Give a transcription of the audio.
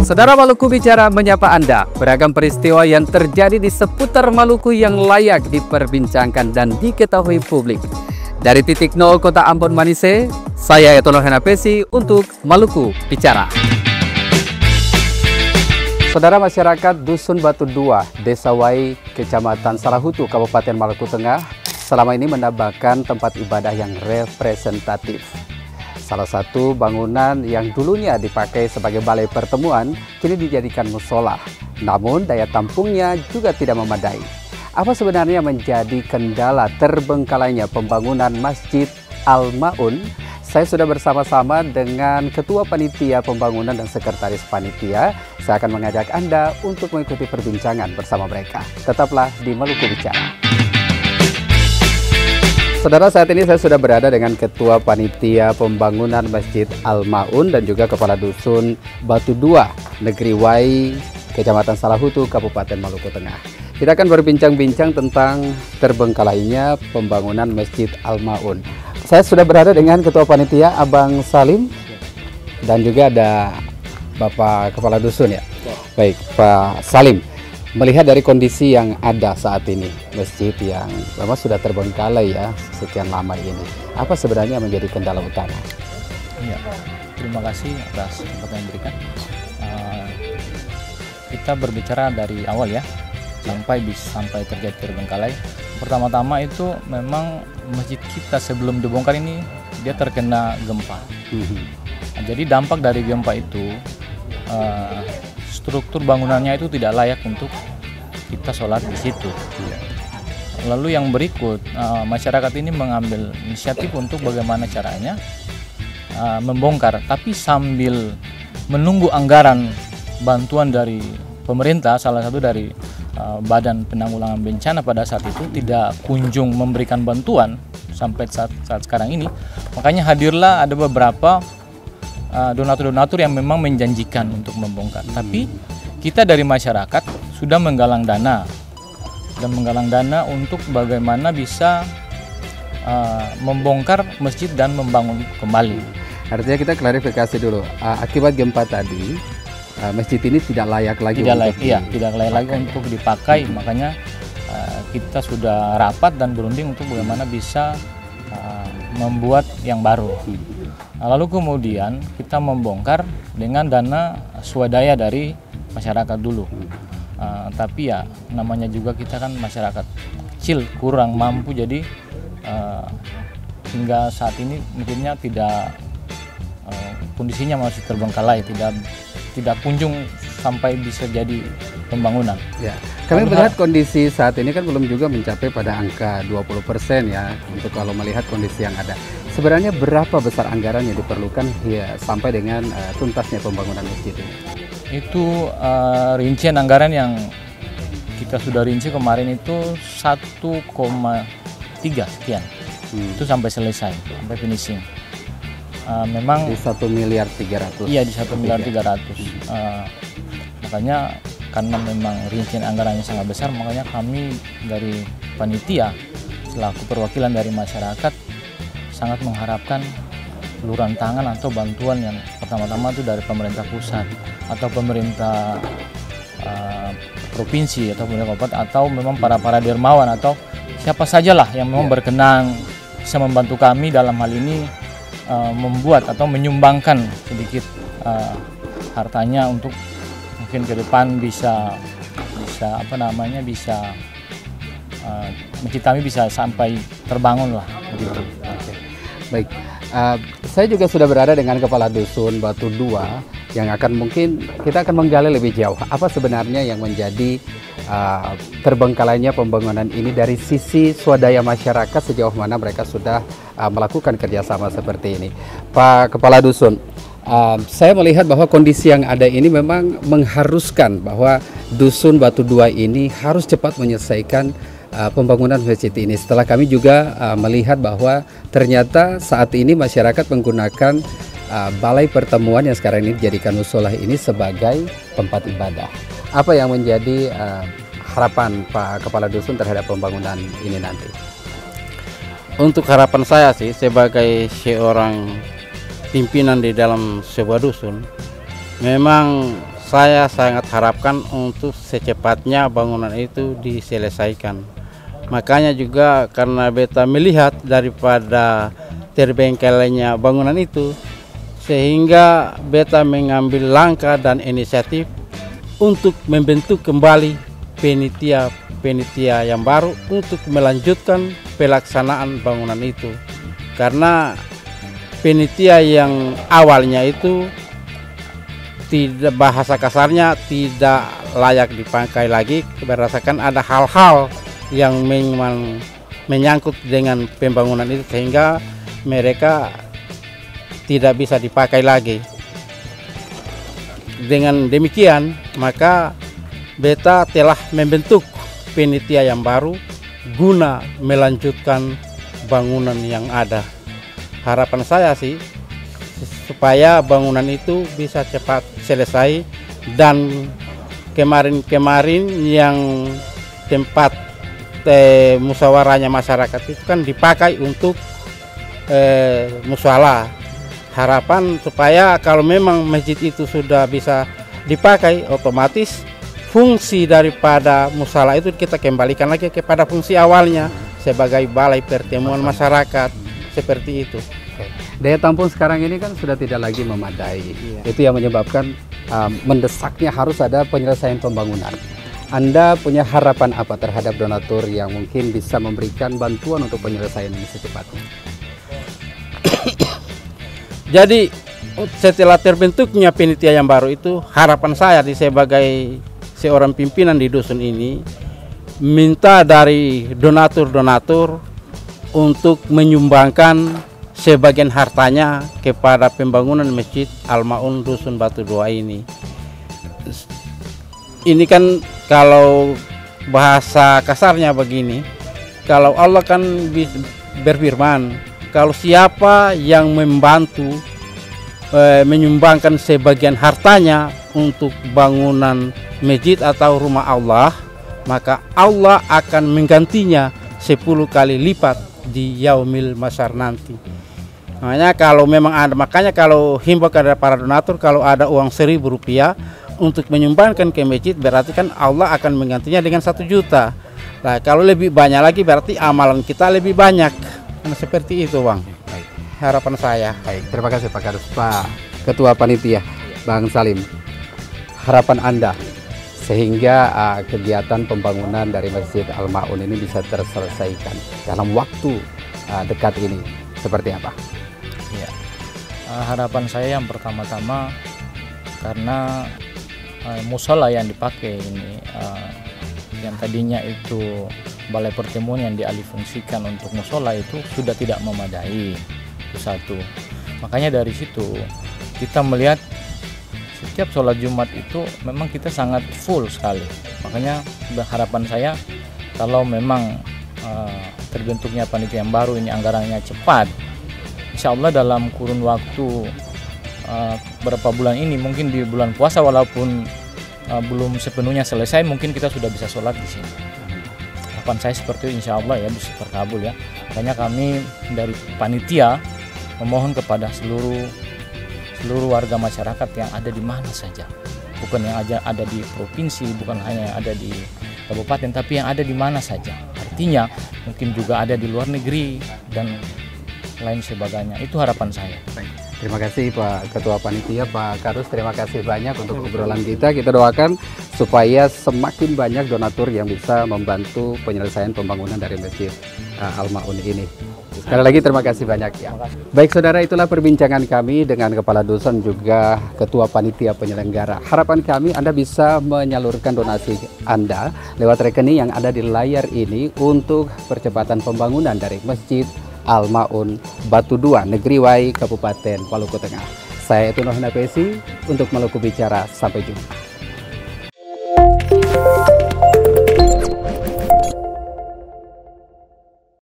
Saudara Maluku Bicara menyapa Anda. Beragam peristiwa yang terjadi di seputar Maluku yang layak diperbincangkan dan diketahui publik. Dari titik nol Kota Ambon Manise, saya Etono Henapesi untuk Maluku Bicara. Saudara masyarakat Dusun Batu 2, Desa Wai, Kecamatan Salahutu, Kabupaten Maluku Tengah, selama ini menambahkan tempat ibadah yang representatif. Salah satu bangunan yang dulunya dipakai sebagai balai pertemuan, kini dijadikan musola. Namun daya tampungnya juga tidak memadai. Apa sebenarnya menjadi kendala terbengkalainya pembangunan Masjid Al-Ma'un? Saya sudah bersama-sama dengan Ketua Panitia Pembangunan dan Sekretaris Panitia. Saya akan mengajak Anda untuk mengikuti perbincangan bersama mereka. Tetaplah di Maluku Bicara. Saudara, saat ini saya sudah berada dengan Ketua Panitia Pembangunan Masjid Al-Ma'un dan juga Kepala Dusun Batu 2, Negeri Wai, Kecamatan Salahutu, Kabupaten Maluku Tengah. Kita akan berbincang-bincang tentang terbengkalainya pembangunan Masjid Al-Ma'un. Saya sudah berada dengan Ketua Panitia, Abang Salim, dan juga ada Bapak Kepala Dusun ya. Baik, Pak Salim. Melihat dari kondisi yang ada saat ini, masjid yang memang sudah terbengkalai ya sekian lama ini, apa sebenarnya menjadi kendala utama? Iya, terima kasih atas kesempatan yang diberikan. Kita berbicara dari awal ya, sampai terjadi terbengkalai. Pertama-tama itu memang masjid kita sebelum dibongkar ini dia terkena gempa. Nah, jadi dampak dari gempa itu struktur bangunannya itu tidak layak untuk kita sholat di situ. Lalu yang berikut, masyarakat ini mengambil inisiatif untuk bagaimana caranya membongkar, tapi sambil menunggu anggaran bantuan dari pemerintah, salah satu dari Badan Penanggulangan Bencana pada saat itu tidak kunjung memberikan bantuan sampai saat sekarang ini. Makanya hadirlah ada beberapa donatur-donatur yang memang menjanjikan untuk membongkar. Tapi kita dari masyarakat sudah menggalang dana untuk bagaimana bisa membongkar masjid dan membangun kembali. Artinya kita klarifikasi dulu, akibat gempa tadi masjid ini tidak layak lagi tidak layak lagi untuk dipakai. Makanya kita sudah rapat dan berunding untuk bagaimana bisa membuat yang baru. Lalu kemudian kita membongkar dengan dana swadaya dari masyarakat dulu. Tapi ya namanya juga kita kan masyarakat kecil, kurang mampu, jadi hingga saat ini mungkinnya tidak kondisinya masih terbengkalai, tidak kunjung sampai bisa jadi pembangunan. Ya, kami melihat kondisi saat ini kan belum juga mencapai pada angka 20% ya, untuk kalau melihat kondisi yang ada. Sebenarnya berapa besar anggaran yang diperlukan ya, sampai dengan tuntasnya pembangunan masjid ini? Itu rincian anggaran yang kita sudah rinci kemarin itu 1,3 sekian. Itu sampai selesai, sampai finishing. Memang di 1,3 miliar. Iya, di 1,3 miliar. Makanya karena memang rincian anggarannya sangat besar, makanya kami dari panitia selaku perwakilan dari masyarakat sangat mengharapkan uluran tangan atau bantuan yang pertama-tama itu dari pemerintah pusat atau pemerintah provinsi atau pemerintah kabupaten atau memang para dermawan atau siapa sajalah yang memang berkenan bisa membantu kami dalam hal ini membuat atau menyumbangkan sedikit hartanya untuk mungkin ke depan bisa masjid kami bisa sampai terbangun lah begitu. Baik, saya juga sudah berada dengan Kepala Dusun Batu 2 yang mungkin kita akan menggali lebih jauh apa sebenarnya yang menjadi terbengkalainya pembangunan ini dari sisi swadaya masyarakat, sejauh mana mereka sudah melakukan kerjasama seperti ini. Pak Kepala Dusun, saya melihat bahwa kondisi yang ada ini memang mengharuskan bahwa Dusun Batu 2 ini harus cepat menyelesaikan pembangunan masjid ini. Setelah kami juga melihat bahwa ternyata saat ini masyarakat menggunakan balai pertemuan yang sekarang ini dijadikan musola ini sebagai tempat ibadah. Apa yang menjadi harapan Pak Kepala Dusun terhadap pembangunan ini nanti? Untuk harapan saya sih sebagai seorang pimpinan di dalam sebuah dusun, memang saya sangat harapkan untuk secepatnya bangunan itu diselesaikan. Makanya juga karena beta melihat daripada terbengkalainya bangunan itu, sehingga beta mengambil langkah dan inisiatif untuk membentuk kembali penitia yang baru untuk melanjutkan pelaksanaan bangunan itu. Karena penitia yang awalnya itu tidak, bahasa kasarnya tidak layak dipakai lagi, berdasarkan ada hal-hal yang memang menyangkut dengan pembangunan itu sehingga mereka tidak bisa dipakai lagi. Dengan demikian maka beta telah membentuk penitia yang baru guna melanjutkan bangunan yang ada. Harapan saya sih supaya bangunan itu bisa cepat selesai, dan kemarin yang tempat musyawarahnya masyarakat itu kan dipakai untuk musyawarah. Harapan supaya kalau memang masjid itu sudah bisa dipakai, otomatis fungsi daripada musala itu kita kembalikan lagi kepada fungsi awalnya sebagai balai pertemuan masyarakat, seperti itu. Daya tampung sekarang ini kan sudah tidak lagi memadai. Itu yang menyebabkan mendesaknya harus ada penyelesaian pembangunan. Anda punya harapan apa terhadap donatur yang mungkin bisa memberikan bantuan untuk penyelesaian ini secepatnya? Jadi setelah terbentuknya penitia yang baru itu, harapan saya sebagai seorang pimpinan di dusun ini minta dari donatur-donatur untuk menyumbangkan sebagian hartanya kepada pembangunan Masjid Al-Ma'un Dusun Batu Dua ini. Ini kan kalau bahasa kasarnya begini, kalau Allah kan berfirman, kalau siapa yang membantu menyumbangkan sebagian hartanya untuk bangunan masjid atau rumah Allah, maka Allah akan menggantinya 10 kali lipat di yaumil masyar nanti. Makanya kalau himbau kepada para donatur, kalau ada uang Rp1.000 untuk menyumbangkan ke masjid, berarti kan Allah akan menggantinya dengan 1 juta. Nah, kalau lebih banyak lagi berarti amalan kita lebih banyak. Nah, seperti itu, Bang. Baik. Harapan saya. Baik, terima kasih Pak Kadus. Pak Ketua Panitia, Bang Salim, harapan Anda sehingga kegiatan pembangunan dari Masjid Al-Ma'un ini bisa terselesaikan dalam waktu dekat ini seperti apa? Ya, harapan saya yang pertama-tama, karena musola yang dipakai ini yang tadinya itu balai pertemuan yang dialihfungsikan untuk musola itu sudah tidak memadai, itu satu. Makanya dari situ kita melihat setiap sholat Jumat itu memang kita sangat full sekali. Makanya harapan saya kalau memang terbentuknya panitia yang baru ini anggarannya cepat, insya Allah dalam kurun waktu berapa bulan ini, mungkin di bulan puasa walaupun belum sepenuhnya selesai, mungkin kita sudah bisa sholat di sini. Harapan saya seperti itu, insya Allah ya bisa terkabul ya. Makanya kami dari panitia memohon kepada seluruh warga masyarakat yang ada di mana saja, bukan yang ada di provinsi, bukan hanya yang ada di kabupaten, tapi yang ada di mana saja. Artinya mungkin juga ada di luar negeri dan lain sebagainya. Itu harapan saya. Terima kasih Pak Ketua Panitia, Pak Kadus, terima kasih banyak untuk obrolan kita. Kita doakan supaya semakin banyak donatur yang bisa membantu penyelesaian pembangunan dari Masjid Al-Ma'un ini. Sekali lagi terima kasih banyak ya. Baik saudara, itulah perbincangan kami dengan Kepala Dusun juga Ketua Panitia Penyelenggara. Harapan kami Anda bisa menyalurkan donasi Anda lewat rekening yang ada di layar ini untuk percepatan pembangunan dari Masjid Al-Ma'un Batu Dua, Negeri Wai, Kabupaten Maluku Tengah. Saya Tunoh Napesi untuk Maluku Bicara. Sampai jumpa.